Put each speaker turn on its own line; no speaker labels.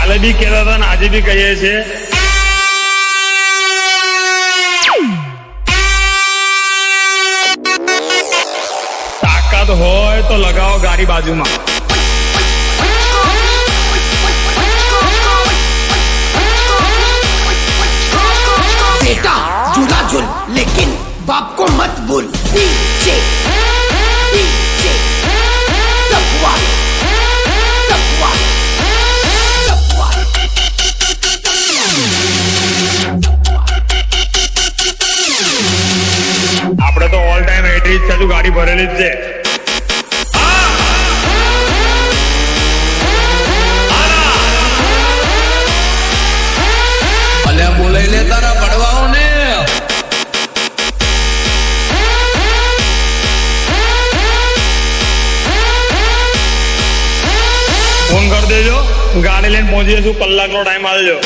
કાલે બી કહેતા હતા ને આજે બી કહીએ છીએ, તાકાત હોય તો લગાવો ગાડી બાજુમાં.
बेटा झूला झूल लेकिन बाप को मत भूल. डीजे डीजे सफवाल सफवाल सफवाल.
આપણે તો ઓલ ટાઈમ 80 જ છે, ગાડી ભરેલી જ છે.
બોલાઈ લે તારા પડવાઓ ને.
ફોન કરી દેજો, ગાડી લઈને પહોંચી જશું, કલાકનો ટાઈમ આવજો.